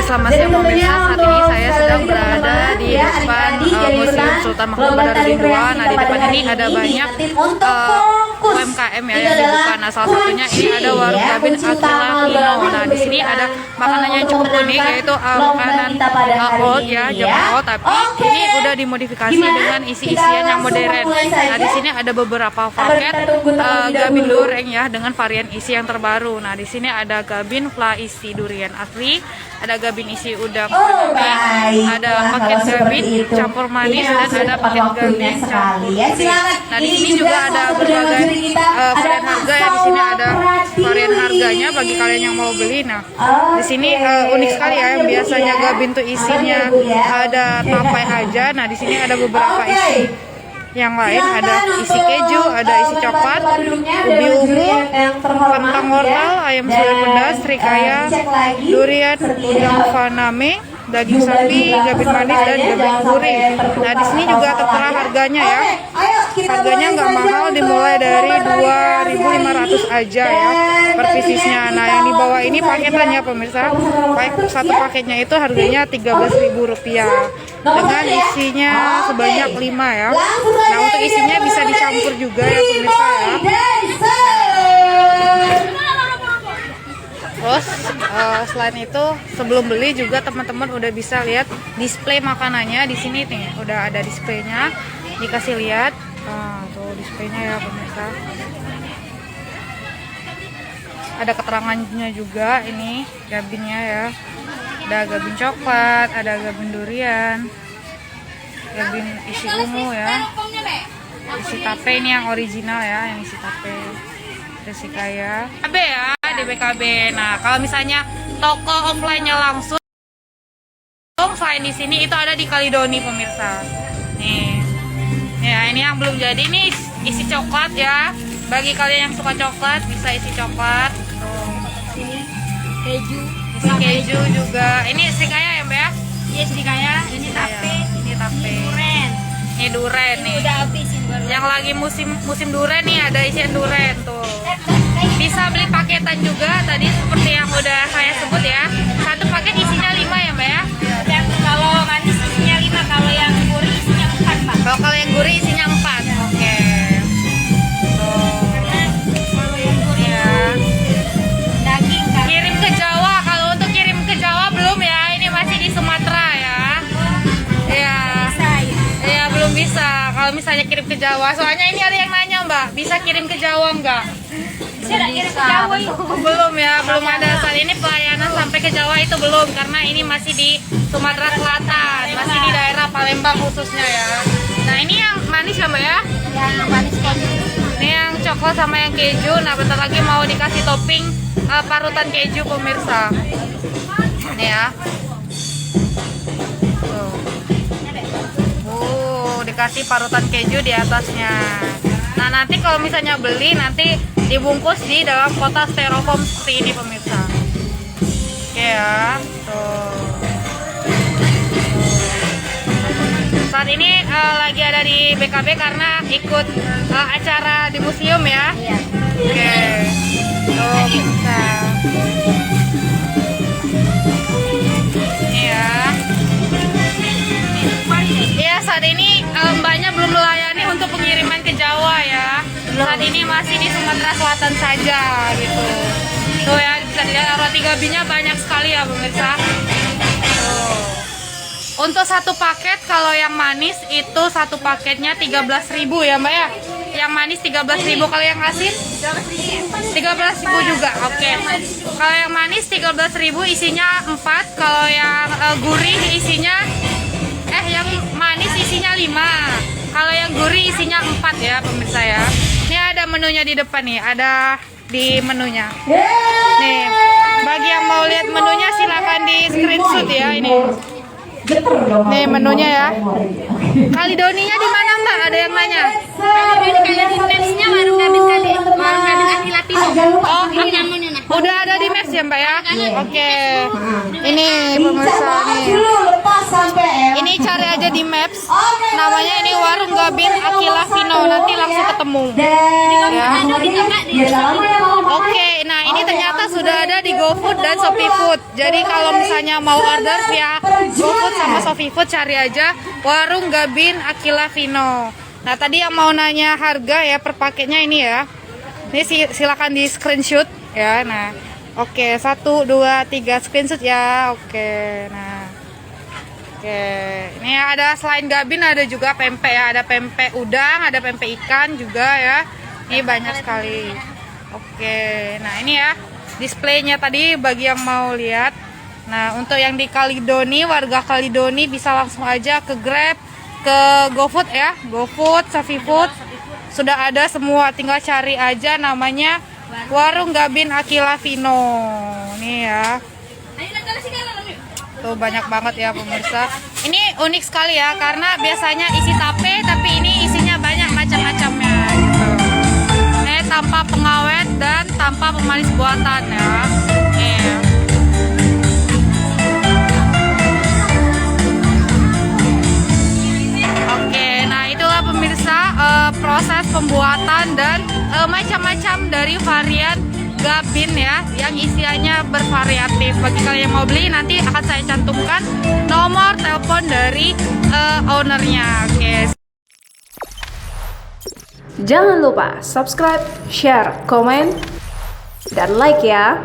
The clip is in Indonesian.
Selamat siang pemirsa, saat ini saya sedang berada di depan Museum Sultan Mahmud Badarudin II. Nah, di depan ini ada banyak UMKM ya yang dibuka. Nah, salah satunya ini ada warung Gabin Akila. Nah, di sini ada makanan yang cukup unik, yaitu makanan old ya, Jepang old, tapi ini udah dimodifikasi dengan isi-isian yang modern. Nah, di sini ada beberapa paket Gabin Dureng ya dengan varian isi yang terbaru. Nah, di sini ada Gabin Fla isi durian asli, ada Gabin isi udang paname, ada paket Gabin campur manis, dan ada paket Gabin campur putih. Nah, di sini juga ada berbagai varian harga ya. Di sini ada varian harganya bagi kalian yang mau beli. Nah, di sini unik sekali ya, yang biasanya Gabin tuh isinya ada tapai aja. Nah, di sini ada beberapa isi yang lain, ada isi keju, ada isi coklat, ubi ungu, kentang wortel, ayam suwir pedas, serikaya, durian, udang paname, daging sapi, Gabin manis, dan Gabin gurih. Nah, di sini juga tertera harganya ya. Harganya nggak mahal, dimulai dari 2.500 aja ya per piecesnya. Nah, yang di bawah ini paketannya pemirsa. Satu paketnya itu harganya Rp13.000 dengan isinya sebanyak 5 ya. Nah, untuk isinya bisa dicampur juga ya pemirsa ya. Terus selain itu, sebelum beli juga teman-teman udah bisa lihat display makanannya di sini nih. Udah ada displaynya, dikasih lihat. Tuh displaynya ya pemirsa. Ada keterangannya juga ini Gabinnya ya. Ada Gabin coklat, ada Gabin durian, Gabin isi ungu ya, isi tape ini yang original ya, yang isi tape. Isi kaya BKB ya, di BKB. Nah, kalau misalnya toko offline-nya langsung selain di sini itu ada di Kalidoni pemirsa. Nih. Ya, ini yang belum jadi, ini isi coklat ya. Bagi kalian yang suka coklat bisa isi coklat. Tuh. Keju. Isi keju juga. Ini isi kaya ya, Mbak ya? Iya, isi kaya. Ini tape. Ini tape. Duren. Ini duren nih. Udah habis ini baru. Yang lagi musim duren nih, ada isian duren tuh. Bisa beli paketan juga tadi seperti yang udah saya sebut ya. Satu paket isinya 5 ya, Mbak ya? Yang kalau manis isinya 5, kalau yang gurih isinya 4, Pak. Kalau yang gurih isinya 4. Oke. Tuh. Kalau yang gurih Ya. daging kan. Kirim ke Jawa. Kalau untuk kirim ke Jawa belum ya. Ini masih di Sumatera ya. Iya. Bisa ya. Iya, belum bisa. Kalau misalnya kirim ke Jawa. Soalnya ini ada yang nanya, Mbak. Bisa kirim ke Jawa enggak? Bisa kirim ke Jawa itu. Belum ya, belum ada. Saat ini pelayanan sampai ke Jawa itu belum, karena ini masih di Sumatera Selatan, masih di daerah Palembang khususnya ya. Nah, ini yang manis ya, Mbak ya? Yang manis keju. Ini yang coklat sama yang keju. Nah, bentar lagi mau dikasih topping parutan keju pemirsa. Ini ya. Tuh. Dikasih parutan keju di atasnya. Nah, nanti kalau misalnya beli, nanti dibungkus di dalam kotak styrofoam seperti ini pemirsa. Oke ya. Tuh. Saat ini lagi ada di BKB karena ikut acara di museum ya. Iya. Oke. Tuh bisa. Ini ya. Iya, saat ini mbaknya belum melayani untuk pengiriman ke Jawa ya. Saat ini masih di Sumatera Selatan saja gitu. Tuh ya, bisa dilihat roti Gabinnya banyak sekali ya pemirsa. Tuh. Untuk satu paket kalau yang manis itu satu paketnya 13.000 ya, Mbak ya. Yang manis 13.000, kalau yang asin 13.000 juga. Oke. Kalau yang manis 13.000 isinya 4, kalau yang gurih isinya yang manis isinya 5. Kalau yang gurih isinya 4 ya pemirsa ya. Ini ada menunya di depan nih, ada di menunya. Nih, bagi yang mau lihat menunya silakan di screenshot ya ini. Nih menunya ya. Kalidoninya di mana, Mbak? Ada yang nanya. Kalidoni Mapsnya warung Gabin Akila. Oh, udah ada di Maps ya, Mbak ya? Oke. Ini pemirsa nih. Ini cari aja di Maps. Namanya ini warung Gabin Aquila Vino, nanti langsung ketemu. Ya. Oke, nah ini ternyata sudah ada di GoFood dan ShopeeFood. Jadi kalau misalnya mau order via GoFood sama ShopeeFood, cari aja warung Gabin Aquila Vino. Nah tadi yang mau nanya harga ya per paketnya ini ya. Ini silakan di screenshot ya. Nah, oke 1, 2, 3 screenshot ya. Oke, nah. Oke, ini ada selain Gabin ada juga pempek ya, ada pempek udang, ada pempek ikan juga ya. Ini banyak sekali. Oke, nah ini ya displaynya tadi bagi yang mau lihat. Nah untuk yang di Kalidoni, warga Kalidoni bisa langsung aja ke Grab, ke GoFood ya, GoFood, ShopeeFood. Sudah ada semua, tinggal cari aja namanya Warung Gabin Aquila Vino. Nih ya. Tuh banyak banget ya pemirsa. Ini unik sekali ya karena biasanya isi tape tapi ini isinya banyak macam-macamnya gitu. Ini tanpa pengawet dan tanpa pemanis buatan ya. Nih. Oke, nah itulah pemirsa proses pembuatan dan macam-macam dari varian Gabin ya, yang isiannya bervariatif. Bagi kalian yang mau beli nanti akan saya cantumkan nomor telepon dari ownernya. Oke. Jangan lupa subscribe, share, komen, dan like ya.